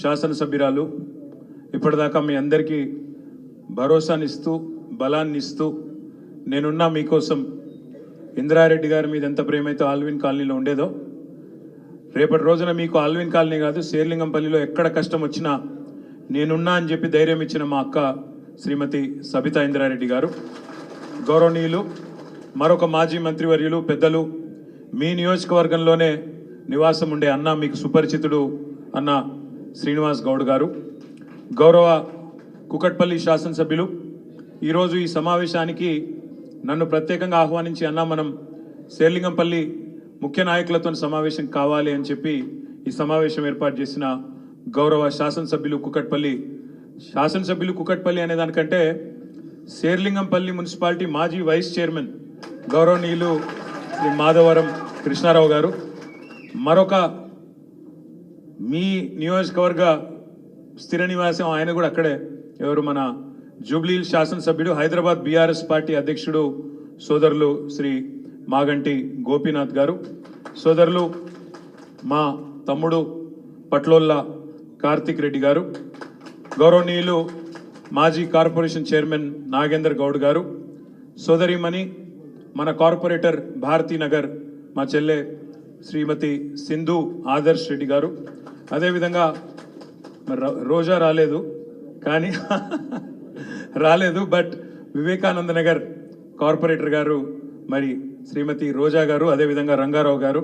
శాసనసభ్యురాలు ఇప్పటిదాకా మీ అందరికీ భరోసానిస్తూ బలాన్ని ఇస్తూ నేనున్నా మీకోసం ఇంద్రారెడ్డి గారి మీద ఎంత ప్రేమైతే ఆల్విన్ కాలనీలో ఉండేదో రేపటి రోజున మీకు ఆల్విన్ కాలనీ కాదు శేర్లింగంపల్లిలో ఎక్కడ కష్టం వచ్చినా నేనున్నా అని చెప్పి ధైర్యం ఇచ్చిన మా అక్క శ్రీమతి సబితా ఇంద్రారెడ్డి గారు, గౌరవనీయులు మరొక మాజీ మంత్రివర్యులు పెద్దలు, మీ నియోజకవర్గంలోనే నివాసం ఉండే అన్న మీకు సుపరిచితుడు అన్న శ్రీనివాస్ గౌడ్ గారు, గౌరవ కుకట్పల్లి శాసనసభ్యులు, ఈరోజు ఈ సమావేశానికి నన్ను ప్రత్యేకంగా ఆహ్వానించి అన్న మనం శేర్లింగంపల్లి ముఖ్య నాయకులతో సమావేశం కావాలి అని చెప్పి ఈ సమావేశం ఏర్పాటు చేసిన గౌరవ శాసనసభ్యులు కుకట్పల్లి అనే దానికంటే శేర్లింగంపల్లి మున్సిపాలిటీ మాజీ వైస్ చైర్మన్ గౌరవనీయులు శ్రీ మాధవరం కృష్ణారావు గారు, మరొక మీ నియోజకవర్గ స్థిర నివాసం ఆయన కూడా అక్కడే ఎవరు మన జూబ్లీ శాసనసభ్యుడు హైదరాబాద్ బీఆర్ఎస్ పార్టీ అధ్యక్షుడు సోదరులు శ్రీ మాగంటి గోపీనాథ్ గారు, సోదరులు మా తమ్ముడు పట్లోల్ల కార్తిక్ రెడ్డి గారు, గౌరవనీయులు మాజీ కార్పొరేషన్ చైర్మన్ నాగేందర్ గౌడ్ గారు, సోదరిమణి మన కార్పొరేటర్ భారతీనగర్ మా చెల్లె శ్రీమతి సింధు ఆదర్శ్ రెడ్డి గారు, అదేవిధంగా రోజా రాలేదు కానీ రాలేదు బట్ వివేకానంద నగర్ కార్పొరేటర్ గారు మరి శ్రీమతి రోజా గారు, అదేవిధంగా రంగారావు గారు,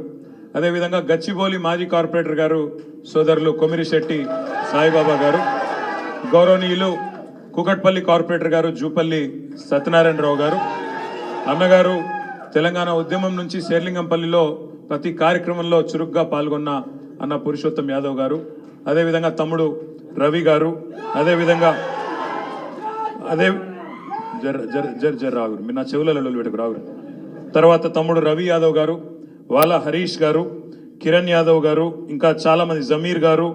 అదేవిధంగా గచ్చిబౌలి మాజీ కార్పొరేటర్ గారు సోదరులు కొమిరిశెట్టి సాయిబాబా గారు, గౌరవనీయులు కుకట్పల్లి కార్పొరేటర్ గారు జూపల్లి సత్యనారాయణరావు గారు, అన్నగారు తెలంగాణ ఉద్యమం నుంచి శేర్లింగంపల్లిలో ప్రతి కార్యక్రమంలో చురుగ్గా పాల్గొన్న అన్న పురుషోత్తం యాదవ్ గారు, అదేవిధంగా తమ్ముడు రవి గారు, అదేవిధంగా రాగురు మీరు నా చెవులలో పెట్టుకు రాగురు, తర్వాత తమ్ముడు రవి యాదవ్ గారు, వాలా హరీష్ గారు, కిరణ్ యాదవ్ గారు, ఇంకా చాలామంది జమీర్ గారు,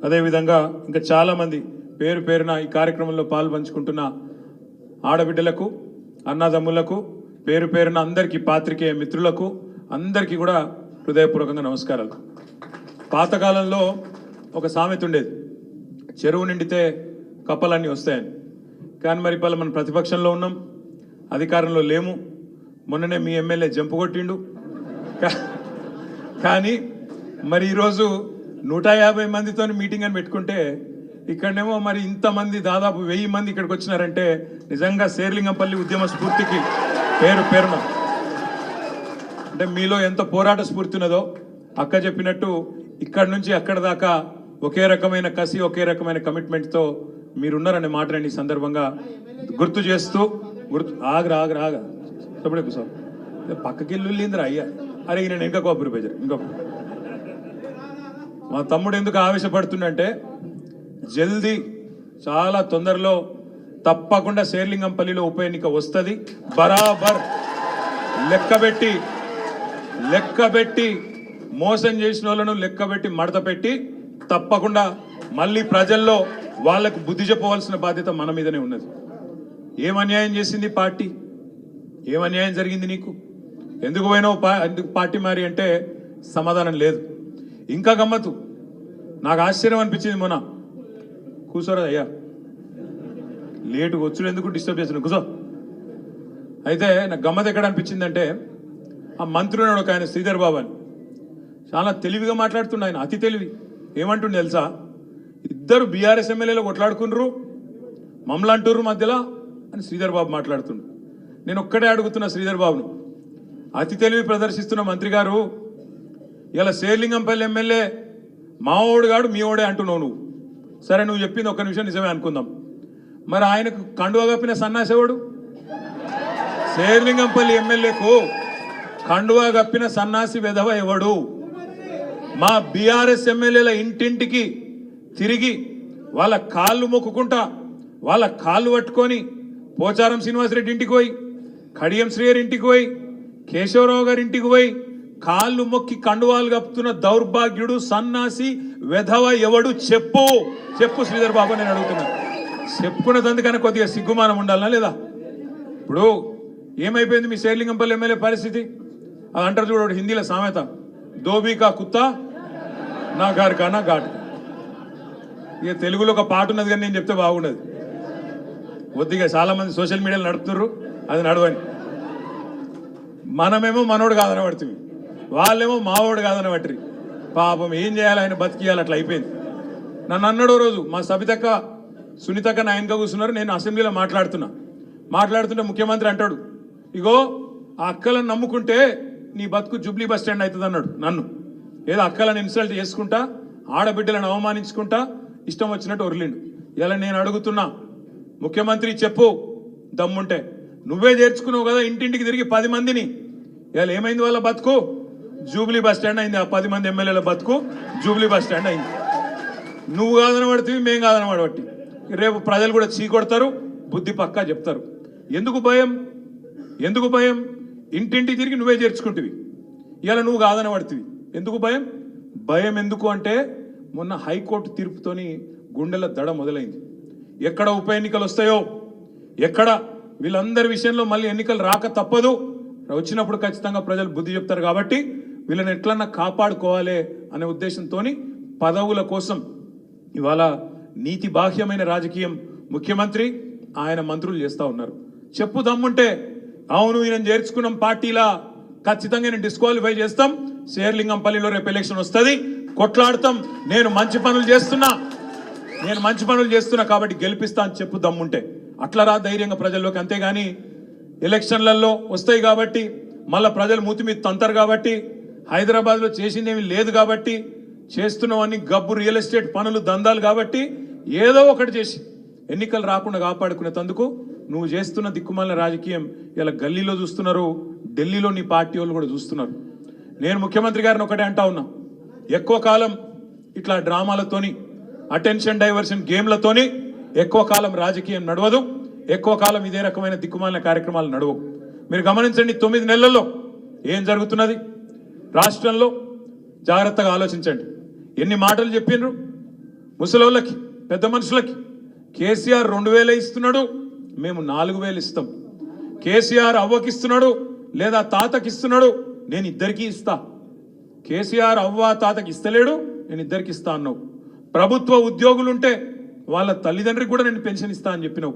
అదేవిధంగా ఇంకా చాలామంది పేరు పేరున ఈ కార్యక్రమంలో పాల్పంచుకుంటున్న ఆడబిడ్డలకు అన్నదమ్ములకు పేరు పేరున అందరికీ పాత్రికేయ మిత్రులకు అందరికీ కూడా హృదయపూర్వకంగా నమస్కారాలు. పాతకాలంలో ఒక సామెత ఉండేది, చెరువు నిండితే కప్పలన్నీ వస్తాయని. కానీ మరి ఇప్పుడు మనం ప్రతిపక్షంలో ఉన్నాం, అధికారంలో లేము. మొన్ననే మీ ఎమ్మెల్యే జంపు కొట్టిండు. కానీ మరి ఈరోజు 150 మందితో మీటింగ్ అని పెట్టుకుంటే ఇక్కడనేమో మరి ఇంతమంది దాదాపు 1000 మంది ఇక్కడికి వచ్చినారంటే నిజంగా శేర్లింగంపల్లి ఉద్యమ స్ఫూర్తికి పేరున అంటే మీలో ఎంత పోరాట స్ఫూర్తి ఉన్నదో అక్క చెప్పినట్టు ఇక్కడి నుంచి అక్కడ దాకా ఒకే రకమైన కసి ఒకే రకమైన కమిట్మెంట్తో మీరున్నారనే మాటని ఈ సందర్భంగా గుర్తు చేస్తూ ఆగరా చెప్పలేదు సార్ పక్కకి వెళ్ళిందిరా అయ్యా అరే నేను ఇంకా కోపరి బేజర్ ఇంకొక మా తమ్ముడు ఎందుకు ఆవేశపడుతుండంటే జల్దీ చాలా తొందరలో తప్పకుండా శేర్లింగంపల్లిలో ఉప ఎన్నిక వస్తుంది. బరాబర్ లెక్కబెట్టి మోసం చేసిన వాళ్ళను లెక్కబెట్టి మడత పెట్టి తప్పకుండా మళ్ళీ ప్రజల్లో వాళ్ళకు బుద్ధి చెప్పవలసిన బాధ్యత మన మీదనే ఉన్నది. ఏం అన్యాయం చేసింది పార్టీ, ఏం అన్యాయం జరిగింది నీకు, ఎందుకు పోయినావు ఎందుకు పార్టీ మారి అంటే సమాధానం లేదు. ఇంకా గమ్మత్తు నాకు ఆశ్చర్యం అనిపించింది, మొన్న కూర్చోరా అయ్యా లేటుగా వచ్చుడు ఎందుకు డిస్టర్బ్ చేసిన కూర్చో. అయితే నాకు గమ్మత్ ఎక్కడ అనిపించిందంటే ఆ మంత్రి ఉన్నాడు ఒక ఆయన శ్రీధర్ బాబు అని, చాలా తెలివిగా మాట్లాడుతుండే ఆయన, అతి తెలివి. ఏమంటుండే తెలుసా, ఇద్దరు బీఆర్ఎస్ ఎమ్మెల్యేలు కొట్లాడుకున్నారు మమ్మల్ని అంటుర్రు మధ్యలో అని శ్రీధర్ బాబు మాట్లాడుతుండు. నేను ఒక్కడే అడుగుతున్నా శ్రీధర్ బాబును, అతి తెలివి ప్రదర్శిస్తున్న మంత్రి గారు ఇలా శేర్లింగంపల్లి ఎమ్మెల్యే మావోడు గాడు మీ ఓడే అంటున్నావు నువ్వు. సరే నువ్వు చెప్పింది ఒక్క నిమిషం నిజమే అనుకుందాం, మరి ఆయనకు కండువా కప్పిన సన్నాసేవాడు? శేర్లింగంపల్లి ఎమ్మెల్యేకు కండువా కప్పిన సన్నాసి వెధవ ఎవడు? మా బీఆర్ఎస్ ఎమ్మెల్యేల ఇంటింటికి తిరిగి వాళ్ళ కాళ్ళు మొక్కుకుంటా వాళ్ళ కాళ్ళు పట్టుకొని పోచారం శ్రీనివాసరెడ్డి ఇంటికి పోయి, కడియం శ్రీయర్ ఇంటికి పోయి, కేశవరావు గారి ఇంటికి పోయి కాళ్ళు మొక్కి కండువాలు కప్పుతున్న దౌర్భాగ్యుడు సన్నాసి వెధవ ఎవడు? చెప్పు శ్రీధర్ బాబు నేను అడుగుతున్నా. చెప్పుకున్నదందుకనే కొద్దిగా సిగ్గుమానం ఉండాలనా లేదా? ఇప్పుడు ఏమైపోయింది మీ శేర్లింగంపల్లి ఎమ్మెల్యే పరిస్థితి? అది అంటారు చూడు హిందీలో సామెత, దోబీ కా కుత్తా నా గారు కానా ఘాట్. ఇక తెలుగులో ఒక పాట ఉన్నది కానీ నేను చెప్తే బాగుండదు. కొద్దిగా చాలా మంది సోషల్ మీడియాలో నడుపుతుర్రు, అది నడవని. మనమేమో మనోడు కాదని పడుతుంది, వాళ్ళేమో మావోడు కాదని పట్టిరి. పాపం ఏం చేయాలి, ఆయన బతికియాలి, అట్లా అయిపోయింది. నన్ను అన్నాడు రోజు మా సబితక్క సునీతక్క నా ఆయనక కూర్చున్నారు, నేను అసెంబ్లీలో మాట్లాడుతుంటే ముఖ్యమంత్రి అంటాడు, ఇగో ఆ అక్కలను నమ్ముకుంటే నీ బతుకు జూబ్లీ బస్ స్టాండ్ అవుతుంది అన్నాడు. నన్ను ఏదో అక్కలను ఇన్సల్ట్ చేసుకుంటా, ఆడబిడ్డలను అవమానించుకుంటా ఇష్టం వచ్చినట్టు ఒరిలిండు. ఇలా నేను అడుగుతున్నా, ముఖ్యమంత్రి చెప్పు దమ్ముంటే, నువ్వే చేర్చుకున్నావు కదా ఇంటింటికి తిరిగి 10 మందిని. ఇవాళ ఏమైంది వాళ్ళ బతుకు? జూబ్లీ బస్ స్టాండ్ అయింది. ఆ 10 మంది ఎమ్మెల్యేల బతుకు జూబ్లీ బస్ స్టాండ్ అయింది. నువ్వు కాదని పడుతుంది, మేము కాదని పడబట్టి. రేపు ప్రజలు కూడా చీకొడతారు, బుద్ధి పక్కా చెప్తారు. ఎందుకు భయం? ఇంటింటికి తిరిగి నువ్వే చేర్చుకుంటువి, ఇవాళ నువ్వు కాదని పడుతుంది. ఎందుకు భయం ఎందుకు అంటే, మొన్న హైకోర్టు తీర్పుతోని గుండెల దడ మొదలైంది. ఎక్కడ ఉప ఎన్నికలు వస్తాయో, ఎక్కడ వీళ్ళందరి విషయంలో మళ్ళీ ఎన్నికలు రాక తప్పదు, వచ్చినప్పుడు ఖచ్చితంగా ప్రజలు బుద్ధి చెప్తారు. కాబట్టి వీళ్ళని ఎట్లన్నా కాపాడుకోవాలి అనే ఉద్దేశంతో పదవుల కోసం ఇవాళ నీతి బాహ్యమైన రాజకీయం ముఖ్యమంత్రి ఆయన మంత్రులు చేస్తూ ఉన్నారు. చెప్పు దమ్ముంటే, అవును ఈయన చేర్చుకున్నాం పార్టీలా, ఖచ్చితంగా నేను డిస్క్వాలిఫై చేస్తాం, శేర్లింగంపల్లిలో రేపు ఎలక్షన్ వస్తుంది, కొట్లాడతాం, నేను మంచి పనులు చేస్తున్నా కాబట్టి గెలిపిస్తా అని చెప్పు దమ్ముంటే. అట్లా రా ధైర్యంగా ప్రజల్లోకి. అంతేగాని ఎలక్షన్లలో వస్తాయి కాబట్టి, మళ్ళీ ప్రజలు మూతి మీద తంతారు కాబట్టి, హైదరాబాద్లో చేసిందేమీ లేదు కాబట్టి, చేస్తున్నవన్నీ గబ్బు రియల్ ఎస్టేట్ పనులు దందాలు కాబట్టి, ఏదో ఒకటి చేసి ఎన్నికలు రాకుండా కాపాడుకునేందుకు నువ్వు చేస్తున్న దిక్కుమాలిన రాజకీయం ఇలా గల్లీలో చూస్తున్నారు, ఢిల్లీలో నీ పార్టీ వాళ్ళు కూడా చూస్తున్నారు. నేను ముఖ్యమంత్రి గారిని ఒకటే అంటా ఉన్నా, ఎక్కువ కాలం ఇట్లా డ్రామాలతోని, అటెన్షన్ డైవర్షన్ గేమ్లతోని ఎక్కువ కాలం రాజకీయం నడవదు, ఎక్కువ కాలం ఇదే రకమైన దిక్కుమాలిన కార్యక్రమాలు నడవవు. మీరు గమనించండి, 9 నెలల్లో ఏం జరుగుతున్నది రాష్ట్రంలో జాగ్రత్తగా ఆలోచించండి. ఎన్ని మాటలు చెప్పిండ్రు ముసలోళ్ళకి, పెద్ద మనుషులకి. కేసీఆర్ 2000 ఇస్తున్నాడు, మేము 4000 ఇస్తాం. కేసీఆర్ అవ్వకిస్తున్నాడు లేదా తాతకిస్తున్నాడు, నేను ఇద్దరికీ ఇస్తా. కేసీఆర్ అవ్వ తాతకి ఇస్తలేడు, నేను ఇద్దరికి ఇస్తా అన్నావు. ప్రభుత్వ ఉద్యోగులుంటే వాళ్ళ తల్లిదండ్రికి కూడా నేను పెన్షన్ ఇస్తా అని చెప్పినావు.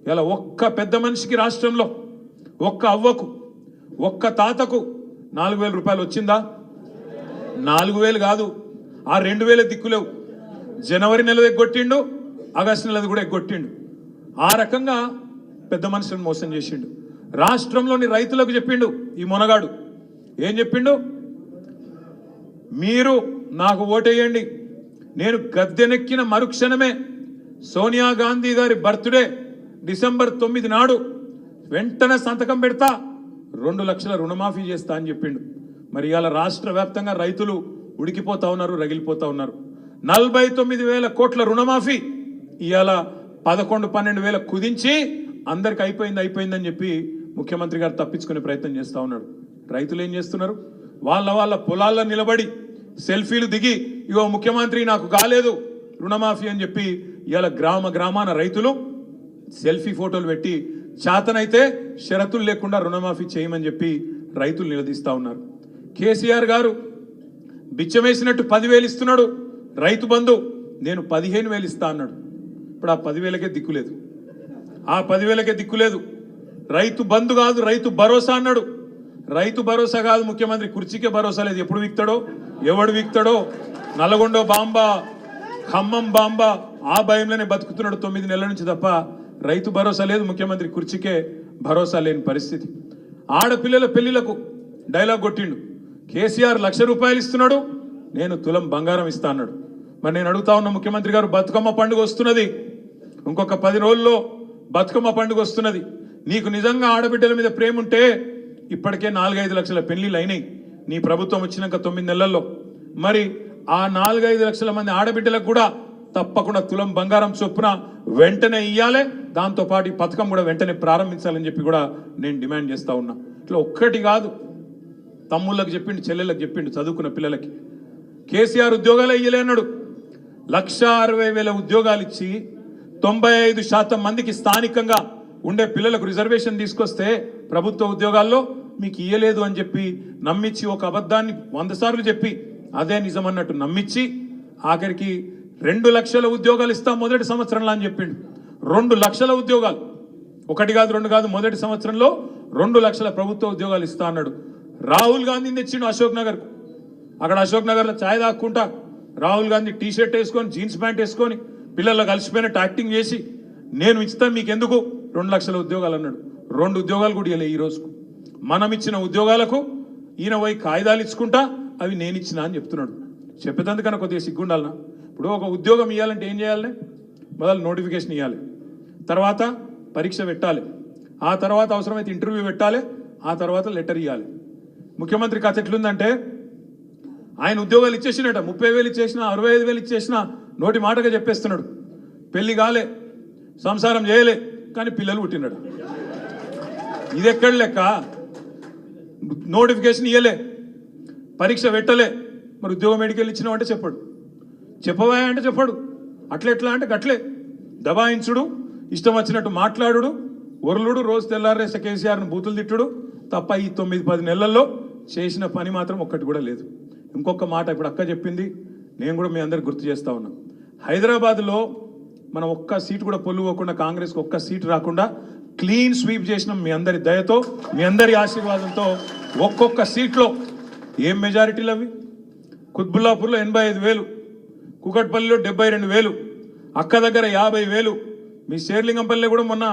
ఇలా ఒక్క పెద్ద మనిషికి రాష్ట్రంలో, ఒక్క అవ్వకు, ఒక్క తాతకు 4000 రూపాయలు వచ్చిందా? 4000 కాదు, ఆ 2000 దిక్కులేవు. జనవరి నెల ఎగ్గొట్టిండు, ఆగస్టు నెలది కూడా ఎగ్గొట్టిండు. ఆ రకంగా పెద్ద మనుషులను మోసం చేసిండు. రాష్ట్రంలోని రైతులకు చెప్పిండు ఈ మొనగాడు. ఏం చెప్పిండు? మీరు నాకు ఓటేయండి, నేను గద్దెనెక్కిన మరుక్షణమే సోనియా గాంధీ గారి బర్త్డే డిసెంబర్ 9 నాడు వెంటనే సంతకం పెడతా, 2 లక్షల రుణమాఫీ చేస్తా అని చెప్పిండు. మరి ఇవాళ రాష్ట్ర వ్యాప్తంగా రైతులు ఉడికిపోతా ఉన్నారు, రగిలిపోతా ఉన్నారు. 49,000 కోట్ల రుణమాఫీ ఇవాళ 11-12 వేల కుదించి అందరికి అయిపోయిందని చెప్పి ముఖ్యమంత్రి గారు తప్పించుకునే ప్రయత్నం చేస్తూ ఉన్నాడు. రైతులు ఏం చేస్తున్నారు? వాళ్ళ పొలాల్లో నిలబడి సెల్ఫీలు దిగి, ఇగో ముఖ్యమంత్రి నాకు కాలేదు రుణమాఫీ అని చెప్పి ఇవాళ గ్రామాన రైతులు సెల్ఫీ ఫోటోలు పెట్టి చేతనైతే షరతులు లేకుండా రుణమాఫీ చేయమని చెప్పి రైతులు నిలదీస్తూ ఉన్నారు. కేసీఆర్ గారు బిచ్చమేసినట్టు 10,000 ఇస్తున్నాడు రైతు బంధు, నేను 15,000 ఇస్తా అన్నాడు. ఇప్పుడు ఆ 10,000కే దిక్కులేదు. రైతు బంధు కాదు, రైతు భరోసా అన్నాడు. రైతు భరోసా కాదు, ముఖ్యమంత్రి కుర్చీకే భరోసా లేదు. ఎప్పుడు వీక్తాడో, ఎవడు వీక్తాడో, నల్గొండ బాంబా, ఖమ్మం బాంబా, ఆ భయంలోనే బతుకుతున్నాడు 9 నెలల నుంచి తప్ప రైతు భరోసా లేదు. ముఖ్యమంత్రి కుర్చీకే భరోసా లేని పరిస్థితి. ఆడపిల్లల పెళ్లిలకు డైలాగ్ కొట్టిండు. కేసీఆర్ 1,00,000 రూపాయలు ఇస్తున్నాడు, నేను తులం బంగారం ఇస్తా అన్నాడు. మరి నేను అడుగుతా ఉన్న ముఖ్యమంత్రి గారు, బతుకమ్మ పండుగ వస్తున్నది, ఇంకొక 10 రోజుల్లో బతుకమ్మ పండుగ వస్తున్నది. నీకు నిజంగా ఆడబిడ్డల మీద ప్రేమ ఉంటే ఇప్పటికే 4-5 లక్షల పెళ్లిళ్ళు అయినాయి నీ ప్రభుత్వం వచ్చినాక 9 నెలల్లో. మరి ఆ 4-5 లక్షల మంది ఆడబిడ్డలకు కూడా తప్పకుండా తులం బంగారం చొప్పున వెంటనే ఇయ్యాలి. దాంతోపాటు ఈ పథకం కూడా వెంటనే ప్రారంభించాలని చెప్పి కూడా నేను డిమాండ్ చేస్తా ఉన్నా. ఇట్లా ఒక్కటి కాదు, తమ్ముళ్ళకి చెప్పిండు, చెల్లెళ్ళకి చెప్పిండు, చదువుకున్న పిల్లలకి. కేసీఆర్ ఉద్యోగాలు ఇయ్యలే అన్నాడు. 1,60,000 ఉద్యోగాలు ఇచ్చి 95% మందికి స్థానికంగా ఉండే పిల్లలకు రిజర్వేషన్ తీసుకొస్తే ప్రభుత్వ ఉద్యోగాల్లో మీకు ఇయ్యలేదు అని చెప్పి నమ్మించి, ఒక అబద్ధాన్ని 100 సార్లు చెప్పి అదే నిజమన్నట్టు నమ్మించి ఆఖరికి 2 లక్షల ఉద్యోగాలు ఇస్తాం మొదటి సంవత్సరంలో అని చెప్పిండు. 2 లక్షల ఉద్యోగాలు, 1 కాదు 2 కాదు, మొదటి సంవత్సరంలో 2 లక్షల ప్రభుత్వ ఉద్యోగాలు ఇస్తా అన్నాడు. రాహుల్ గాంధీని తెచ్చిండు అశోక్ నగర్. అక్కడ అశోక్ నగర్లో ఛాయ్ తాక్కుంటా రాహుల్ గాంధీ టీ షర్ట్ వేసుకొని జీన్స్ ప్యాంట్ వేసుకొని పిల్లల్లో కలిసిపోయినట్టు యాక్టింగ్ చేసి నేను ఇస్తాను మీకు ఎందుకు 2 లక్షల ఉద్యోగాలు అన్నాడు. 2 ఉద్యోగాలు కూడా ఇవ్వలే ఈ రోజుకు. మనం ఇచ్చిన ఉద్యోగాలకు ఈయన పోయి కాగితాలు ఇచ్చుకుంటా అవి నేను ఇచ్చినా అని చెప్తున్నాడు. చెప్పేందుకన్నా కొద్దిగా సిగ్గుండాలనా? ఇప్పుడు ఒక ఉద్యోగం ఇవ్వాలంటే ఏం చేయాలి? మొదలు నోటిఫికేషన్ ఇవ్వాలి, తర్వాత పరీక్ష పెట్టాలి, ఆ తర్వాత అవసరమైతే ఇంటర్వ్యూ పెట్టాలి, ఆ తర్వాత లెటర్ ఇవ్వాలి. ముఖ్యమంత్రి కథ ఎట్లుందంటే ఆయన ఉద్యోగాలు ఇచ్చేసినట, 30,000 ఇచ్చేసినా 65,000 ఇచ్చేసినా నోటి మాటగా చెప్పేస్తున్నాడు. పెళ్లి కాలే, సంసారం చేయలే, కానీ పిల్లలు పుట్టినాడు. ఇది ఎక్కడ లెక్క? నోటిఫికేషన్ ఇవ్వలే, పరీక్ష పెట్టలే, మరి ఉద్యోగం ఎడికెళ్ళి ఇచ్చినావు అంటే చెప్పాడు, చెప్పవా అంటే చెప్పాడు. అట్లెట్లా అంటే గట్లే దబాయించుడు, ఇష్టం వచ్చినట్టు మాట్లాడుడు, ఒరులుడు, రోజు తెల్లారేస కేసీఆర్ను బూతులు తిట్టుడు తప్ప ఈ 9-10 నెలల్లో చేసిన పని మాత్రం ఒక్కటి కూడా లేదు. ఇంకొక మాట ఇప్పుడు అక్క చెప్పింది, నేను కూడా మీ అందరికి గుర్తు చేస్తా ఉన్నా. హైదరాబాద్లో మనం ఒక్క సీటు కూడా పొల్లుకోకుండా, కాంగ్రెస్కి ఒక్క సీటు రాకుండా క్లీన్ స్వీప్ చేసినాం. మీ అందరి దయతో, మీ అందరి ఆశీర్వాదంతో ఒక్కొక్క సీట్లో ఏం మెజారిటీలు అవి? కుత్బుల్లాపూర్లో 85,000, కుకట్పల్లిలో 72,000, అక్క దగ్గర 50,000, మీ శేర్లింగంపల్లి కూడా మొన్న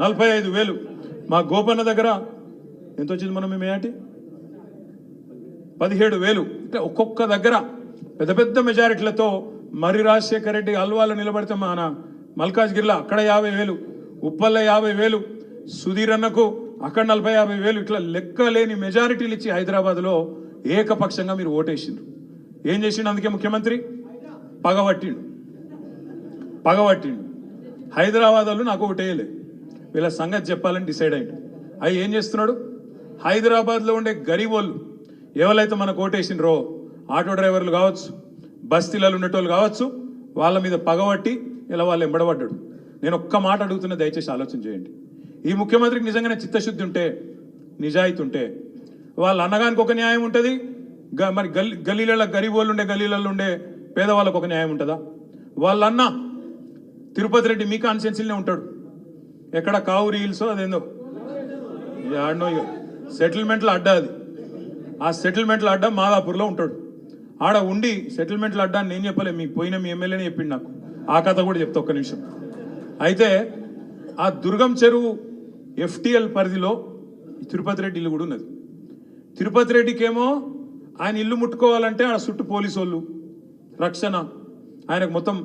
45,000, మా గోపన్న దగ్గర ఎంత వచ్చింది మొన్న మీ మేటి 17,000. అంటే ఒక్కొక్క దగ్గర పెద్ద పెద్ద మెజారిటీలతో మర్రి రాజశేఖర రెడ్డి అల్వాలో నిలబడితే మన మల్కాజ్గిరిలో అక్కడ 50,000, ఉప్పల్లో 50,000, సుధీర్ అన్నకు అక్కడ 40-50,000, ఇట్లా లెక్కలేని మెజారిటీలు ఇచ్చి హైదరాబాద్లో ఏకపక్షంగా మీరు ఓటేసిండ్రు. ఏం చేసిండు? అందుకే ముఖ్యమంత్రి పగబట్టిండు. హైదరాబాద్ వాళ్ళు నాకు ఓటేయలే, వీళ్ళ సంగతి చెప్పాలని డిసైడ్ అయ్యిండు. అవి ఏం చేస్తున్నాడు? హైదరాబాద్లో ఉండే గరీబ్ వాళ్ళు ఎవరైతే మనకు ఓటేసిండ్రో, ఆటో డ్రైవర్లు కావచ్చు, బస్తీలలో ఉండేటోళ్ళు కావచ్చు, వాళ్ళ మీద పగబట్టి ఇలా వాళ్ళు ఎంబడబడ్డాడు. నేను ఒక్క మాట అడుగుతున్నా, దయచేసి ఆలోచన చేయండి. ఈ ముఖ్యమంత్రికి నిజంగానే చిత్తశుద్ధి ఉంటే, నిజాయితీ ఉంటే, వాళ్ళ అన్నగానికి ఒక న్యాయం ఉంటుంది, మరి గల్లీలలో గరీబ్ వాళ్ళు ఉండే గల్లీలలో ఉండే పేదవాళ్ళకు ఒక న్యాయం ఉంటుందా? వాళ్ళ అన్న తిరుపతి రెడ్డి మీ కాన్స్టిట్యున్సీలోనే ఉంటాడు, ఎక్కడ కావురి హిల్స్ అదేందో ఆడనో సెటిల్మెంట్లో అడ్డా, అది ఆ సెటిల్మెంట్ల అడ్డా మాదాపూర్లో ఉంటాడు. ఆడ ఉండి సెటిల్మెంట్ల అడ్డా నేను చెప్పలే, మీ పోయిన మీ ఎమ్మెల్యేనే చెప్పిండు నాకు. ఆ కథ కూడా చెప్తా ఒక్క నిమిషం. అయితే ఆ దుర్గం చెరువు FTL పరిధిలో తిరుపతి రెడ్డి ఇల్లు కూడా ఉన్నది. తిరుపతి రెడ్డికేమో ఆయన ఇల్లు ముట్టుకోవాలంటే ఆడ చుట్టూ పోలీసు వాళ్ళు రక్షణ, ఆయనకు మొత్తం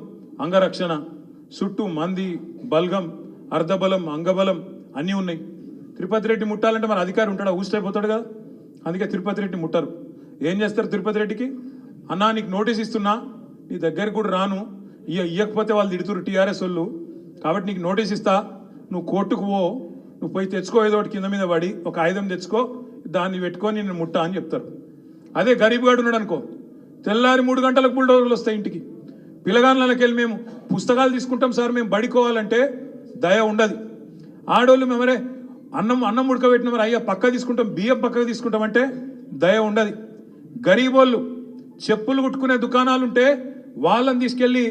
అంగరక్షణ, చుట్టూ మంది, బల్గం, అర్ధబలం, అంగబలం అన్నీ ఉన్నాయి. తిరుపతి రెడ్డి ముట్టాలంటే మరి అధికారి ఉంటాడా? ఊసిపోతాడు కదా. అందుకే తిరుపతి రెడ్డి ముట్టారు. ఏం చేస్తారు తిరుపతి రెడ్డికి? అన్నా నీకు నోటీస్ ఇస్తున్నా, నీ దగ్గరికి కూడా రాను, ఇవ్వకపోతే వాళ్ళు తిడుతురు TRS వాళ్ళు, కాబట్టి నీకు నోటీస్ ఇస్తా, నువ్వు కోర్టుకు పో, నువ్వు పోయి తెచ్చుకో, ఏదో ఒకటి కింద మీద పడి ఒక ఆయుధం తెచ్చుకో, దాన్ని పెట్టుకొని నేను ముట్టా అని చెప్తారు. అదే గరీబ్ గాడు ఉన్నాడు అనుకో, తెల్లారి 3 గంటలకు బుల్డోజర్లు వస్తాయి ఇంటికి. పిల్లగాళ్ళకి వెళ్ళి మేము పుస్తకాలు తీసుకుంటాం సార్, మేము బడికోవాలంటే దయ ఉండదు. ఆడోళ్ళు మేమరే అన్నం ఉడకబెట్టిన మరి అయ్యా పక్క తీసుకుంటాం, బియ్యం పక్కకు తీసుకుంటామంటే దయ ఉండదు. గరీబోళ్ళు చెప్పులు కుట్టుకునే దుకాణాలుంటే వాళ్ళని తీసుకెళ్ళి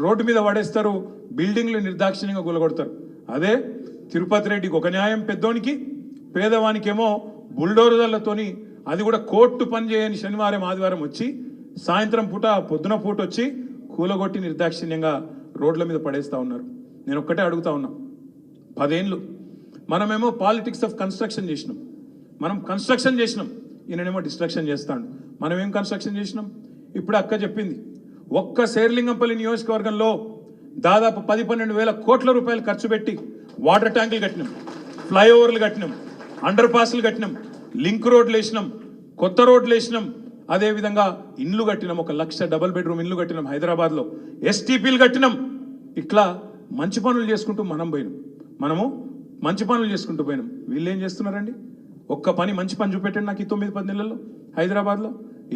రోడ్డు మీద పడేస్తారు, బిల్డింగ్లు నిర్దాక్షిణ్యంగా కూలగొడతారు. అదే తిరుపతి రెడ్డికి ఒక న్యాయం పెద్దోనికి, పేదవానికేమో బుల్డోజర్లతోని, అది కూడా కోర్టు పని చేయని శనివారం ఆదివారం వచ్చి సాయంత్రం పూట పొద్దున పూట వచ్చి కూలగొట్టి నిర్దాక్షిణ్యంగా రోడ్ల మీద పడేస్తూ ఉన్నారు. నేను ఒక్కటే అడుగుతా ఉన్నా, 10 ఏళ్ళు మనమేమో పాలిటిక్స్ ఆఫ్ కన్స్ట్రక్షన్ చేసినాం, మనం కన్స్ట్రక్షన్ చేసినాం, ఈయననేమో డిస్ట్రక్షన్ చేస్తాడు. మనం ఏం కన్స్ట్రక్షన్ చేసినాం? ఇప్పుడు అక్క చెప్పింది, ఒక్క శేర్లింగంపల్లి నియోజకవర్గంలో దాదాపు 10-12 వేల కోట్ల రూపాయలు ఖర్చు పెట్టి వాటర్ ట్యాంకులు కట్టినాం, ఫ్లైఓవర్లు కట్టినాం, అండర్ పాస్లు కట్టినాం, లింక్ రోడ్లు వేసినాం, కొత్త రోడ్లు వేసినాం, అదేవిధంగా ఇండ్లు కట్టినాం, 1 లక్ష డబుల్ బెడ్రూమ్ ఇండ్లు కట్టినాం హైదరాబాద్లో, STPలు కట్టినాం. ఇట్లా మంచి పనులు చేసుకుంటూ మనము మంచి పనులు చేసుకుంటూ పోయినాం. వీళ్ళు ఏం చేస్తున్నారండి? ఒక్క పని, మంచి పని చూపెట్టండి నాకు ఈ 9-10 నెలల్లో హైదరాబాద్లో.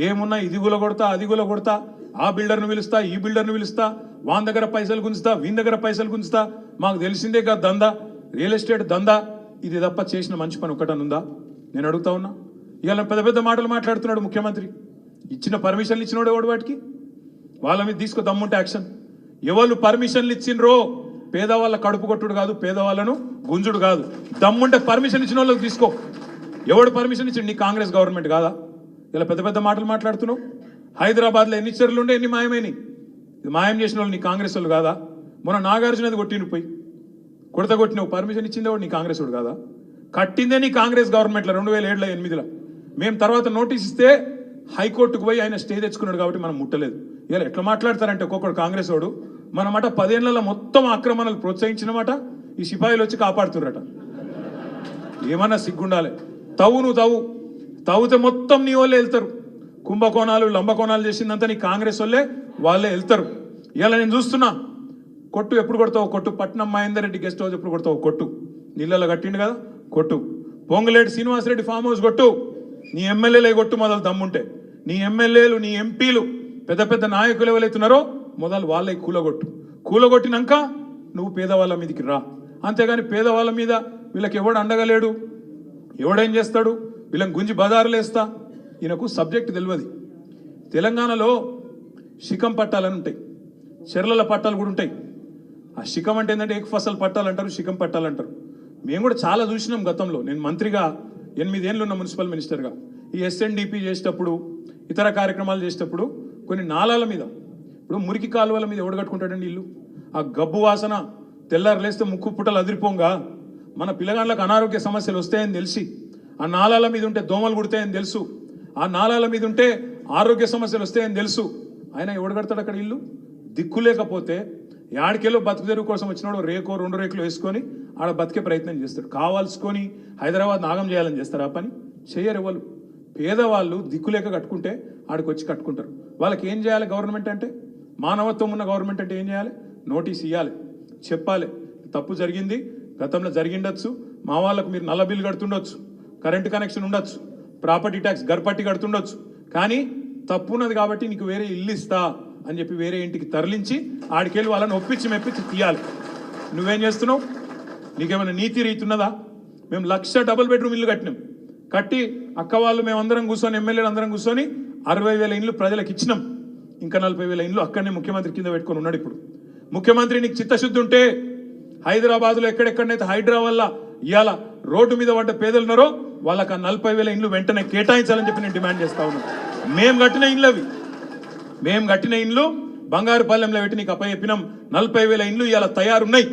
ఏమున్నా ఇది గులగొడతా, అది గులగొడతా, ఆ బిల్డర్ను పిలుస్తా, ఈ బిల్డర్ను పిలుస్తా, వాని దగ్గర పైసలు గుంజుతా, వీని దగ్గర పైసలు గుంజుతా, మాకు తెలిసిందే కదా దందా, రియల్ ఎస్టేట్ దందా. ఇది తప్ప చేసిన మంచి పని ఒక్కటనుందా? నేను అడుగుతా ఉన్నా. ఇవాళ పెద్ద పెద్ద మాటలు మాట్లాడుతున్నాడు ముఖ్యమంత్రి. ఇచ్చిన పర్మిషన్లు ఇచ్చినోడు ఎవడు? వాటికి వాళ్ళ మీద తీసుకో దమ్ముంటే యాక్షన్. ఎవరు పర్మిషన్లు ఇచ్చిండ్రో పేదవాళ్ళ కడుపు కొట్టుడు కాదు, పేదవాళ్ళను గుంజుడు కాదు. దమ్ముంటే పర్మిషన్ ఇచ్చిన వాళ్ళకి తీసుకో. ఎవడు పర్మిషన్ ఇచ్చిండు? నీ కాంగ్రెస్ గవర్నమెంట్ కాదా? ఇలా పెద్ద పెద్ద మాటలు మాట్లాడుతున్నావు. హైదరాబాద్లో ఎన్ని చర్యలు ఉండే, ఎన్ని మాయమైనవి. ఇది మాయం చేసిన వాళ్ళు నీ కాంగ్రెస్ వాళ్ళు కాదా? మొన్న నాగార్జునది కొట్టిండు పోయి కొట్టినావు. పర్మిషన్ ఇచ్చిందే వాడు నీ కాంగ్రెస్ వాడు కాదా? కట్టిందే నీ కాంగ్రెస్ గవర్నమెంట్లో 2007లో 2008లో. మేము తర్వాత నోటీస్ ఇస్తే హైకోర్టుకు పోయి ఆయన స్టే తెచ్చుకున్నాడు కాబట్టి మనం ముట్టలేదు. ఇలా ఎట్లా మాట్లాడతారంటే ఒక్కొక్కడు కాంగ్రెస్ వాడు మన మాట 10 ఏళ్లలో మొత్తం ఆక్రమణలు ప్రోత్సహించినమాట ఈ సిపాయిలు వచ్చి కాపాడుతుర్రట. ఏమన్నా సిగ్గుండాలి. నువ్వు తవ్వుతే మొత్తం నీ వాళ్ళే వెళ్తారు. కుంభకోణాలు లంబకోణాలు చేసిందంతా నీ కాంగ్రెస్ వాళ్ళే వెళ్తారు. ఇలా నేను చూస్తున్నా. కొట్టు ఎప్పుడు కొడతావు? కొట్టు. పట్నం మహేందర్ రెడ్డి గెస్ట్ హౌస్ ఎప్పుడు కొడతావు? కొట్టు. నీళ్ళలో కట్టిండు కదా, కొట్టు. పొంగులేటి శ్రీనివాసరెడ్డి ఫామ్ హౌస్ కొట్టు. నీ ఎమ్మెల్యేలే కొట్టు మొదలు దమ్ముంటే. నీ ఎమ్మెల్యేలు నీ ఎంపీలు పెద్ద పెద్ద నాయకులు ఎవరైతున్నారో మొదలు వాళ్ళే కూలగొట్టినాక నువ్వు పేదవాళ్ళ మీదకి రా. అంతేగాని పేదవాళ్ళ మీద వీళ్ళకి ఎవడు అండగలేడు, ఎవడేం చేస్తాడు, వీళ్ళని గుంజి బజారులు వేస్తా. ఈయనకు సబ్జెక్ట్ తెలియదు. తెలంగాణలో శిఖం పట్టాలని ఉంటాయి, చెర్లల పట్టాలు కూడా ఉంటాయి. ఆ శిఖం అంటే ఏంటంటే ఏక ఫసల్ పట్టాలు అంటారు, శిఖం పట్టాలు అంటారు. మేము కూడా చాలా చూసినాం గతంలో. నేను మంత్రిగా 8 ఏళ్ళు ఉన్న మున్సిపల్ మినిస్టర్గా ఈ ఎస్ఎన్డిపి చేసేటప్పుడు ఇతర కార్యక్రమాలు చేసేటప్పుడు కొన్ని నాలాల మీద, ఇప్పుడు మురికి కాలువల మీద ఎవడు కట్టుకుంటాడండి ఇల్లు? ఆ గబ్బు వాసన తెల్లారు లేస్తే ముక్కు పుట్టలు అదిరిపోంగా మన పిల్లగాళ్ళకు అనారోగ్య సమస్యలు వస్తాయని తెలిసి, ఆ నాలాల మీద ఉంటే దోమలు కుడతాయని తెలుసు, ఆ నాలాల మీద ఉంటే ఆరోగ్య సమస్యలు వస్తాయని తెలుసు. ఆయన ఎవడు కడతాడు అక్కడ ఇల్లు? దిక్కు లేకపోతే యాడికెళ్ళో బతుకు తెరువు కోసం వచ్చినాడు 2 రేకులు వేసుకొని ఆడ బతికే ప్రయత్నం చేస్తాడు. కావాల్సుకొని హైదరాబాద్ నాగం చేయాలని చేస్తారు. ఆ పని చెయ్యరు ఎవరు. పేదవాళ్ళు దిక్కులేక కట్టుకుంటే ఆడికి వచ్చి కట్టుకుంటారు. వాళ్ళకి ఏం చేయాలి గవర్నమెంట్ అంటే? మానవత్వం ఉన్న గవర్నమెంట్ అంటే ఏం చేయాలి? నోటీస్ ఇవ్వాలి, చెప్పాలి తప్పు జరిగింది, గతంలో జరిగిండొచ్చు, మా వాళ్ళకు మీరు నల్ల బిల్లు కడుతుండొచ్చు, కరెంటు కనెక్షన్ ఉండొచ్చు, ప్రాపర్టీ ట్యాక్స్ గర్పట్టి కడుతుండొచ్చు, కానీ తప్పు ఉన్నది కాబట్టి నీకు వేరే ఇల్లు ఇస్తా అని చెప్పి వేరే ఇంటికి తరలించి ఆడికెళ్ళి వాళ్ళని ఒప్పించి మెప్పించి తీయాలి. నువ్వేం చేస్తున్నావు? నీకేమైనా నీతి రీతి ఉన్నదా? మేము 1,00,000 డబుల్ బెడ్రూమ్ ఇల్లు కట్టి అక్క వాళ్ళు మేమందరం కూర్చొని ఎమ్మెల్యేలు అందరం కూర్చొని 60,000 ఇండ్లు ప్రజలకు ఇచ్చినాం. ఇంకా 40,000 ఇండ్లు అక్కడనే ముఖ్యమంత్రి కింద పెట్టుకొని ఉన్నాడు. ఇప్పుడు ముఖ్యమంత్రి నీకు చిత్తశుద్ధి ఉంటే హైదరాబాద్లో ఎక్కడెక్కడనైతే హైడ్రా వల్ల ఇవాళ రోడ్డు మీద పడ్డ పేదలు ఉన్నారో వాళ్ళకి ఆ 40,000 ఇండ్లు వెంటనే కేటాయించాలని చెప్పి నేను డిమాండ్ చేస్తా ఉన్నాను. మేము కట్టిన ఇండ్లు బంగారుపాలెంలో పెట్టి నీకు అప్పచెప్పినాం. 40,000 ఇండ్లు ఇవాళ తయారున్నాయి.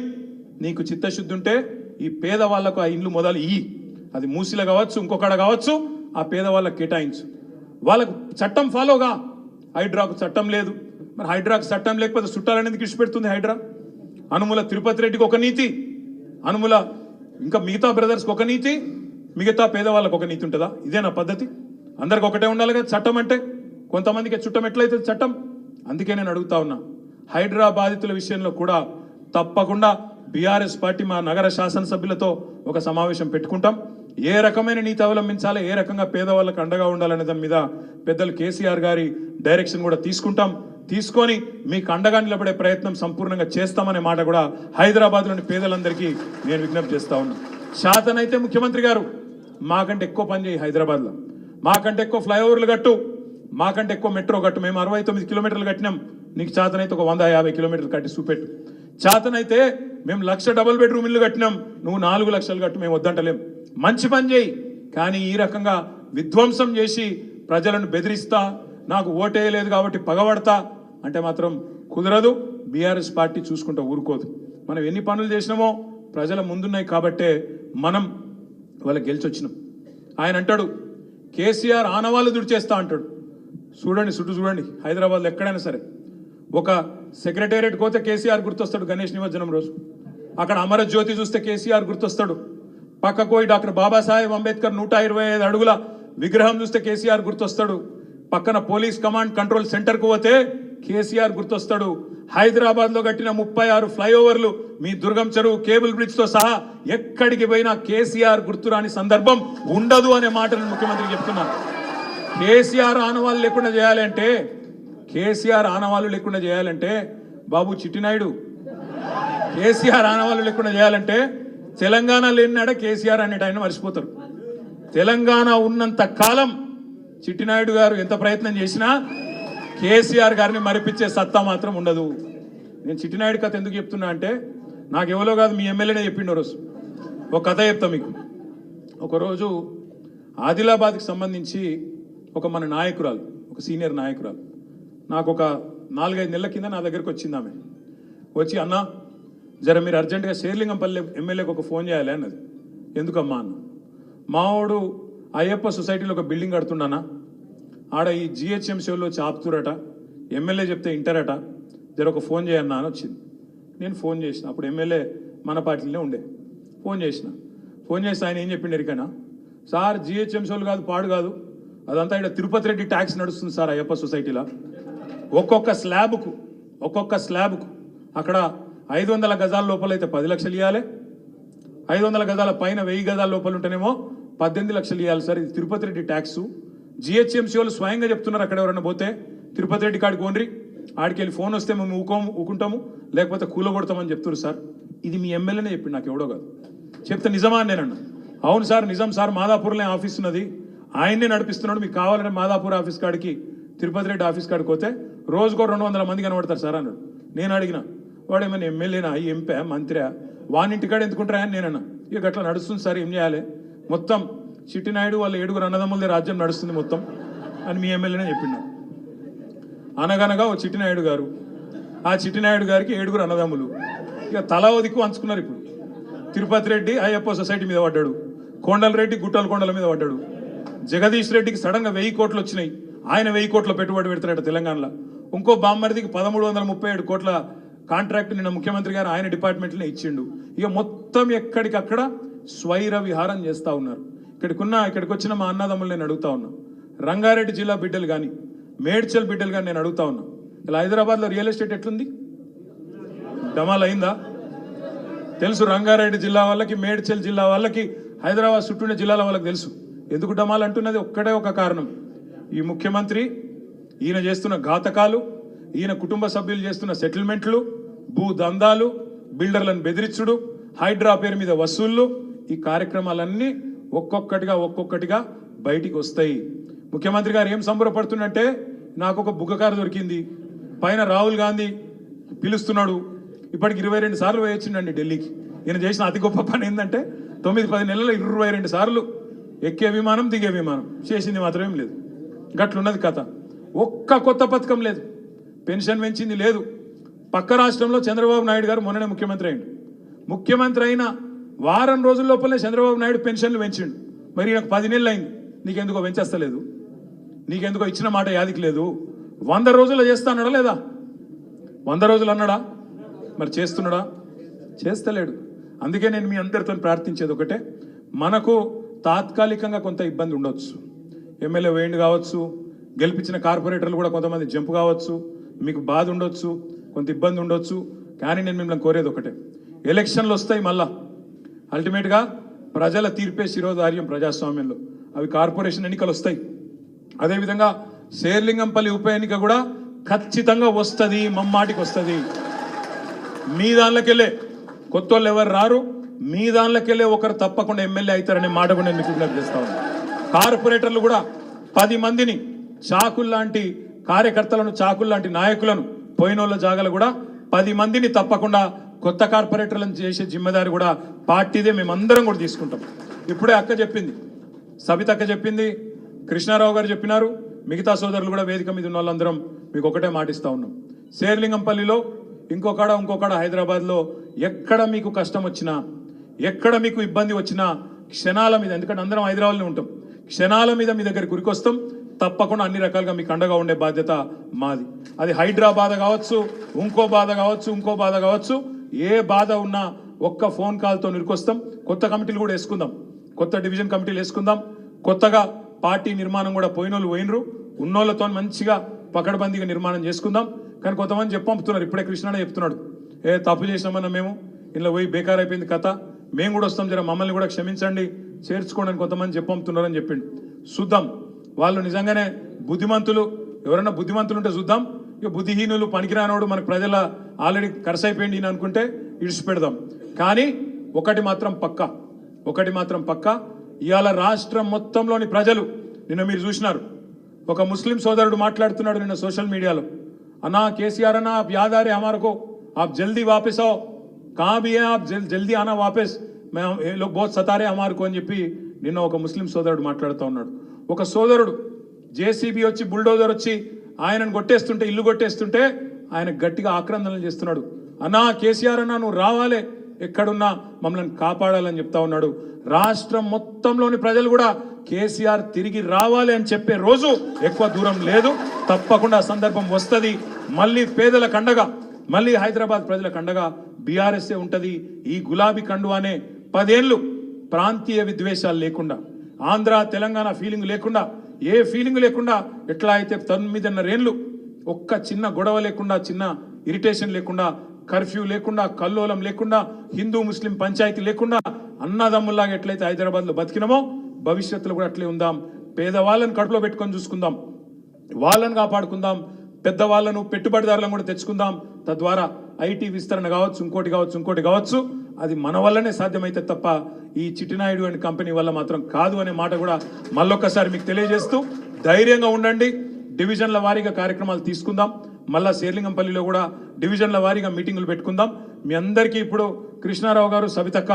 నీకు చిత్తశుద్ధి ఉంటే ఈ పేదవాళ్లకు ఆ ఇండ్లు మొదలు ఇయ్యి. అది మూసిలో కావచ్చు, ఇంకొకడ కావచ్చు, ఆ పేదవాళ్ళకి కేటాయించు. వాళ్ళకు చట్టం ఫాలోగా. హైడ్రాకు చట్టం లేదు. మరి హైడ్రాకు చట్టం లేకపోతే చుట్టాలనేది ఇచ్చిపెడుతుంది హైడ్రా? అనుముల తిరుపతి రెడ్డికి ఒక నీతి, అనుముల ఇంకా మిగతా బ్రదర్స్కి ఒక నీతి, మిగతా పేదవాళ్ళకు ఒక నీతి ఉంటుందా? ఇదేనా పద్ధతి? అందరికి ఒకటే ఉండాలి కదా చట్టం అంటే. కొంతమందికి చుట్టం ఎట్లయితే చట్టం. అందుకే నేను అడుగుతా ఉన్నా, హైడ్రా బాధితుల విషయంలో కూడా తప్పకుండా బీఆర్ఎస్ పార్టీ మా నగర శాసనసభ్యులతో ఒక సమావేశం పెట్టుకుంటాం. ఏ రకమైన నీతి అవలంబించాలి, ఏ రకంగా పేదవాళ్ళకు అండగా ఉండాలనే దాని మీద పెద్దలు కేసీఆర్ గారి డైరెక్షన్ కూడా తీసుకొని మీకు అండగా నిలబడే ప్రయత్నం సంపూర్ణంగా చేస్తామనే మాట కూడా హైదరాబాద్లోని పేదలందరికీ నేను విజ్ఞప్తి చేస్తా ఉన్నా. శాతనైతే ముఖ్యమంత్రి గారు మాకంటే ఎక్కువ పని చేయి, హైదరాబాద్లో మాకంటే ఎక్కువ ఫ్లైఓవర్లు కట్టు, మాకంటే ఎక్కువ మెట్రో కట్టు. మేము 69 కిలోమీటర్లు కట్టినాం, నీకు చేతనైతే ఒక 150 కిలోమీటర్లు కట్టి చూపెట్టు. చేతనైతే మేము 1,00,000 డబుల్ బెడ్రూమ్ ఇల్లు కట్టినాం, నువ్వు 4 లక్షలు కట్టు, మేము వద్దంటలేం. మంచి పని చేయి, కానీ ఈ రకంగా విధ్వంసం చేసి ప్రజలను బెదిరిస్తా, నాకు ఓటేయలేదు కాబట్టి పగబడతా అంటే మాత్రం కుదరదు. బీఆర్ఎస్ పార్టీ చూసుకుంటూ ఊరుకోదు. మనం ఎన్ని పనులు చేసినామో ప్రజల ముందున్నాయి కాబట్టే మనం వాళ్ళకి గెలిచొచ్చినాం. ఆయన అంటాడు కేసీఆర్ ఆనవాళ్ళు దుడిచేస్తా అంటాడు. చూడండి హైదరాబాద్లో ఎక్కడైనా సరే ఒక సెక్రటేరియట్ పోతే కేసీఆర్ గుర్తొస్తాడు గణేష్ నిమజ్జనం రోజు. అక్కడ అమరజ్యోతి చూస్తే కేసీఆర్ గుర్తొస్తాడు. పక్కకు పోయి డాక్టర్ బాబాసాహెబ్ అంబేద్కర్ 125 అడుగుల విగ్రహం చూస్తే కేసీఆర్ గుర్తొస్తాడు. పక్కన పోలీస్ కమాండ్ కంట్రోల్ సెంటర్కు పోతే కేసీఆర్ గుర్తొస్తాడు. హైదరాబాద్లో కట్టిన 36 ఫ్లైఓవర్లు, మీ దుర్గం చెరువు కేబుల్ బ్రిడ్జ్తో సహా ఎక్కడికి పోయినా కేసీఆర్ గుర్తురాని సందర్భం ఉండదు అనే మాటను ముఖ్యమంత్రి చెప్తున్నారు. కేసీఆర్ ఆనవాళ్ళు లేకుండా చేయాలంటే బాబు చిట్టినాయుడు, కేసీఆర్ ఆనవాళ్ళు లేకుండా చేయాలంటే తెలంగాణ లేనినాడ కేసీఆర్ అనేట ఆయన మర్చిపోతారు. తెలంగాణ ఉన్నంత కాలం చిట్టినాయుడు గారు ఎంత ప్రయత్నం చేసినా కేసీఆర్ గారిని మరిపించే సత్తా మాత్రం ఉండదు. నేను చిట్టినాయుడు కథ ఎందుకు చెప్తున్నా అంటే నాకు ఎవరో కాదు మీ ఎమ్మెల్యేనే చెప్పిండు రోజు. ఒక కథ చెప్తా మీకు. ఒకరోజు ఆదిలాబాద్కి సంబంధించి ఒక మన నాయకురాలు, ఒక సీనియర్ నాయకురాలు నాకు ఒక 4-5 నెలల కింద నా దగ్గరికి వచ్చింది. ఆమె వచ్చి అన్న జర మీరు అర్జెంటుగా శేర్లింగంపల్లి ఎమ్మెల్యేకి ఒక ఫోన్ చేయాలి అన్నది. ఎందుకమ్మా అన్న, మావాడు అయ్యప్ప సొసైటీలో ఒక బిల్డింగ్ కడుతుండనా, ఆడ ఈ జిహెచ్ఎంసీలో చాపుతురట, ఎమ్మెల్యే చెప్తే ఇంటరట, జర ఒక ఫోన్ చేయన్నా అని వచ్చింది. నేను ఫోన్ చేసిన, అప్పుడు ఎమ్మెల్యే మన పార్టీలోనే ఉండే. ఫోన్ చేస్తే ఆయన ఏం చెప్పిండు ఎరికైనా, సార్ జిహెచ్ఎంసీలు కాదు పాడు కాదు, అదంతా ఇక్కడ తిరుపతి రెడ్డి ట్యాక్స్ నడుస్తుంది సార్ అయ్యప్ప సొసైటీలో. ఒక్కొక్క స్లాబ్కు అక్కడ 500 గజాల లోపల అయితే 10 లక్షలు ఇవ్వాలి, 500 గజాల పైన 1000 గజాల లోపల ఉంటేనేమో 18 లక్షలు ఇవ్వాలి సార్. ఇది తిరుపతి రెడ్డి ట్యాక్స్. జిహెచ్ఎంసీ వాళ్ళు స్వయంగా చెప్తున్నారు, అక్కడ ఎవరన్నా పోతే తిరుపతి రెడ్డి కాడికి ఓన్రి, ఆడికి వెళ్ళి ఫోన్ వస్తే మేము ఊకుంటాము, లేకపోతే కూలగొడతామని చెప్తున్నారు సార్. ఇది మీ ఎమ్మెల్యేనే చెప్పిండు, నాకు ఎవడో కాదు. చెప్తే నిజమా అని నేనన్నా. అవును సార్ నిజం సార్, మాదాపూర్లో ఆఫీస్ ఉన్నది, ఆయన్నే నడిపిస్తున్నాడు, మీకు కావాలంటే మాదాపూర్ ఆఫీస్ కాడికి తిరుపతి రెడ్డి ఆఫీస్ కాడికి పోతే రోజుకో 200 మంది కనబడతారు సార్ అన్నాడు. నేను అడిగిన, వాడు ఏమైనా ఎమ్మెల్యేనా, ఎంపీ, మంత్రి, వానింటికాడ ఎందుకుంటారా అని నేనన్నా. ఇక అట్లా నడుస్తుంది సార్, ఏం చేయాలి, మొత్తం చిట్టినాయుడు వాళ్ళ 7 అన్నదమ్ములదే రాజ్యం నడుస్తుంది మొత్తం అని మీ ఎమ్మెల్యేనే చెప్పిండు. అనగనగా ఓ చిట్టినాయుడు గారు, ఆ చిట్టినాయుడు గారికి 7 అన్నదమ్ములు, ఇక తలా దిక్కు అంచుకున్నారు. ఇప్పుడు తిరుపతి రెడ్డి అయ్యప్ప సొసైటీ మీద పడ్డాడు, కొండలరెడ్డి కొండల మీద పడ్డాడు, జగదీష్ రెడ్డికి సడన్గా 1000 కోట్లు వచ్చినాయి, ఆయన 1000 కోట్ల పెట్టుబడి పెడతాడట తెలంగాణలో. ఇంకో బామ్మరిదికి 1337 కోట్ల కాంట్రాక్ట్ నిన్న ముఖ్యమంత్రి గారు ఆయన డిపార్ట్మెంట్లోనే ఇచ్చిండు. ఇక మొత్తం ఎక్కడికక్కడ స్వైర విహారం చేస్తూ ఉన్నారు. ఇక్కడికి వచ్చిన మా అన్నదమ్ములు నేను అడుగుతా ఉన్నా, రంగారెడ్డి జిల్లా బిడ్డలు కానీ మేడ్చల్ బిడ్డలు కానీ నేను అడుగుతా ఉన్నా, ఇలా హైదరాబాద్లో రియల్ ఎస్టేట్ ఎట్లుంది, డమాల్ అయిందా? తెలుసు రంగారెడ్డి జిల్లా వాళ్ళకి, మేడ్చల్ జిల్లా వాళ్ళకి, హైదరాబాద్ చుట్టూనే జిల్లాల వాళ్ళకి తెలుసు. ఎందుకు డమాల్ అంటున్నది ఒక్కడే ఒక కారణం, ఈ ముఖ్యమంత్రి ఈయన చేస్తున్న ఘాతకాలు, ఈయన కుటుంబ సభ్యులు చేస్తున్న సెటిల్మెంట్లు, భూ దందాలు, బిల్డర్లను బెదిరించుడు, హైడ్రా పేరు మీద వసూళ్లు, ఈ కార్యక్రమాలన్నీ ఒక్కొక్కటిగా బయటికి వస్తాయి. ముఖ్యమంత్రి గారు ఏం సంబరపడుతుందంటే, నాకు ఒక బుగ్గకారు దొరికింది, పైన రాహుల్ గాంధీ పిలుస్తున్నాడు, ఇప్పటికి 22 సార్లు వేయొచ్చిండండి ఢిల్లీకి. ఈయన చేసిన అతి గొప్ప పని ఏంటంటే 9-10 నెలల్లో 22 సార్లు ఎక్కే విమానం దిగే విమానం, చేసింది మాత్రం ఏం లేదు. గట్లున్నది కథ. ఒక్క కొత్త పథకం లేదు, పెన్షన్ పెంచింది లేదు. పక్క రాష్ట్రంలో చంద్రబాబు నాయుడు గారు మొన్ననే ముఖ్యమంత్రి అయిండు. ముఖ్యమంత్రి అయిన వారం రోజుల లోపలనే చంద్రబాబు నాయుడు పెన్షన్లు పెంచిండు. మరి నాకు 10 నెలలు అయింది, నీకెందుకో పెంచేస్తలేదు, నీకెందుకో ఇచ్చిన మాట యాదికి లేదు. 100 రోజుల్లో చేస్తా అన్నాడా లేదా? 100 రోజులు అన్నాడా? మరి చేస్తున్నాడా? చేస్తలేడు. అందుకే నేను మీ అందరితో ప్రార్థించేది ఒకటే, మనకు తాత్కాలికంగా కొంత ఇబ్బంది ఉండొచ్చు, ఎమ్మెల్యే వేయండి కావచ్చు, గెలిపించిన కార్పొరేటర్లు కూడా కొంతమంది జంపు కావచ్చు, మీకు బాధ ఉండొచ్చు, కొంత ఇబ్బంది ఉండొచ్చు. కానీ నేను మిమ్మల్ని కోరేది ఒకటే, ఎలక్షన్లు వస్తాయి, మళ్ళా అల్టిమేట్గా ప్రజల తీర్పే శిరోధార్యం ప్రజాస్వామ్యంలో. అవి కార్పొరేషన్ ఎన్నికలు వస్తాయి, అదేవిధంగా శేర్లింగంపల్లి ఉప ఎన్నిక కూడా ఖచ్చితంగా వస్తుంది, మమ్మాటికి వస్తుంది. మీ దానిలోకెళ్ళే కొత్త వాళ్ళు ఎవరు రారు, మీ దానిలోకెళ్ళే ఒకరు తప్పకుండా ఎమ్మెల్యే అవుతారనే మాట కూడా నేను మీకు విజ్ఞప్తి చేస్తా ఉన్నాను. కార్పొరేటర్లు కూడా 10 మందిని చాకుల్లాంటి కార్యకర్తలను, చాకుల్లాంటి నాయకులను, పోయినోళ్ళ జాగాలు కూడా 10 మందిని తప్పకుండా కొత్త కార్పొరేటర్లను చేసే జిమ్మదారి కూడా పార్టీదే, మేమందరం కూడా తీసుకుంటాం. ఇప్పుడే అక్క చెప్పింది, సబిత అక్క చెప్పింది, కృష్ణారావు గారు చెప్పినారు, మిగతా సోదరులు కూడా వేదిక మీద ఉన్న వాళ్ళందరం మీకు ఒకటే మాటిస్తా ఉన్నాం. శేర్లింగంపల్లిలో ఇంకొకడ హైదరాబాద్లో ఎక్కడ మీకు కష్టం వచ్చినా, ఎక్కడ మీకు ఇబ్బంది వచ్చినా క్షణాల మీద, ఎందుకంటే అందరం హైదరాబాద్లో ఉంటాం, క్షణాల మీద మీ దగ్గర గురికొస్తాం. తప్పకుండా అన్ని రకాలుగా మీకు అండగా ఉండే బాధ్యత మాది. అది హైడ్రా బాధ కావచ్చు, ఇంకో బాధ కావచ్చు, ఏ బాధ ఉన్నా ఒక్క ఫోన్ కాల్తో నిరుకొస్తాం. కొత్త కమిటీలు కూడా వేసుకుందాం, కొత్త డివిజన్ కమిటీలు వేసుకుందాం. కొత్తగా పార్టీ నిర్మాణం కూడా పోయినోళ్ళు పోయినరు, ఉన్నోళ్ళతో మంచిగా పకడ్బందీగా నిర్మాణం చేసుకుందాం. కానీ కొంతమంది పంపుతున్నారు, ఇప్పుడే కృష్ణనే చెప్తున్నాడు, తప్పు చేసినామన్నా మేము ఇలా పోయి బేకార్ అయిపోయింది కథ, మేము కూడా వస్తాం, జర మమ్మల్ని కూడా క్షమించండి, చేర్చుకోవడానికి కొంతమంది పంపుతున్నారని చెప్పిండు. చూద్దాం, వాళ్ళు నిజంగానే బుద్ధిమంతులు, ఎవరైనా బుద్ధిమంతులు ఉంటే చూద్దాం. ఇక బుద్ధిహీనులు, పనికిరానోడు, మనకు ప్రజల ఆల్రెడీ కరసైపోయింది అని అనుకుంటే ఇడిచిపెడదాం. కానీ ఒకటి మాత్రం పక్క, ఇవాళ రాష్ట్రం మొత్తంలోని ప్రజలు, నిన్న మీరు చూసినారు, ఒక ముస్లిం సోదరుడు మాట్లాడుతున్నాడు నిన్న సోషల్ మీడియాలో, అన్నా కేసీఆర్ అన్నా आप याद आ रहे हमारे को, आप जल्दी वापस आओ, कहाँ भी है आप जल्दी आना वापस, मैं ये लोग बहुत सता रहे हमारे को అని చెప్పి నిన్న ఒక ముస్లిం సోదరుడు మాట్లాడుతూ ఉన్నాడు. ఒక సోదరుడు జేసీబీ వచ్చి బుల్డోజర్ వచ్చి ఆయనను కొట్టేస్తుంటే, ఇల్లు కొట్టేస్తుంటే ఆయన గట్టిగా ఆక్రందనలు చేస్తున్నాడు. అన్నా కేసీఆర్ అన్నా నువ్వు రావాలే, ఎక్కడున్నా మమ్మల్ని కాపాడాలని చెప్తా ఉన్నాడు. రాష్ట్రం మొత్తంలోని ప్రజలు కూడా కేసీఆర్ తిరిగి రావాలి అని చెప్పే రోజు ఎక్కువ దూరం లేదు. తప్పకుండా సందర్భం వస్తుంది. మళ్ళీ పేదల కండగా, మళ్ళీ హైదరాబాద్ ప్రజల కండగా బీఆర్ఎస్ఏ ఉంటది. ఈ గులాబీ కండువానే 10 ఏళ్ళు ప్రాంతీయ విద్వేషాలు లేకుండా, ఆంధ్ర తెలంగాణ ఫీలింగ్ లేకుండా, ఏ ఫీలింగ్ లేకుండా, ఎట్లా అయితే 9.5 ఏళ్ళు ఒక్క చిన్న గొడవ లేకుండా, చిన్న ఇరిటేషన్ లేకుండా, కర్ఫ్యూ లేకుండా, కల్లోలం లేకుండా, హిందూ ముస్లిం పంచాయతీ లేకుండా అన్నదమ్ముల్లాగా ఎట్లయితే హైదరాబాద్లో బతికినామో భవిష్యత్తులో కూడా అట్లే ఉందాం. పేదవాళ్ళని కడుపులో పెట్టుకొని చూసుకుందాం, వాళ్ళని కాపాడుకుందాం, పెద్దవాళ్ళను పెట్టుబడిదారులను కూడా తెచ్చుకుందాం. తద్వారా ఐటీ విస్తరణ కావచ్చు, ఇంకోటి కావచ్చు, అది మన వల్లనే సాధ్యమైతే తప్ప ఈ చిట్టినాయుడు అండ్ కంపెనీ వల్ల మాత్రం కాదు అనే మాట కూడా మళ్ళొక్కసారి మీకు తెలియజేస్తూ, ధైర్యంగా ఉండండి. డివిజన్ల వారీగా కార్యక్రమాలు తీసుకుందాం. మళ్ళా శేర్లింగంపల్లిలో కూడా డివిజన్ల వారీగా మీటింగులు పెట్టుకుందాం. మీ అందరికీ ఇప్పుడు కృష్ణారావు గారు, సవితక్క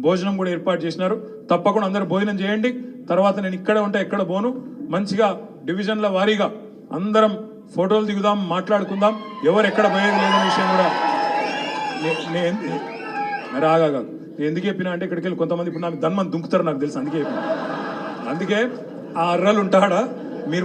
భోజనం కూడా ఏర్పాటు చేసినారు. తప్పకుండా అందరూ భోజనం చేయండి. తర్వాత నేను ఇక్కడ ఉంటే ఎక్కడ పోను, మంచిగా డివిజన్ల వారీగా అందరం ఫోటోలు దిగుదాం, మాట్లాడుకుందాం. ఎవరు ఎక్కడ పోయేది లేదనే విషయం కూడా రాగా నేను ఎందుకు చెప్పినా అంటే, ఇక్కడికి వెళ్ళి కొంతమంది ఇప్పుడు నాకు ధన్మని దుంకుతారు నాకు తెలుసు, అందుకే ఆ అర్రలు ఉంటాడా మీరు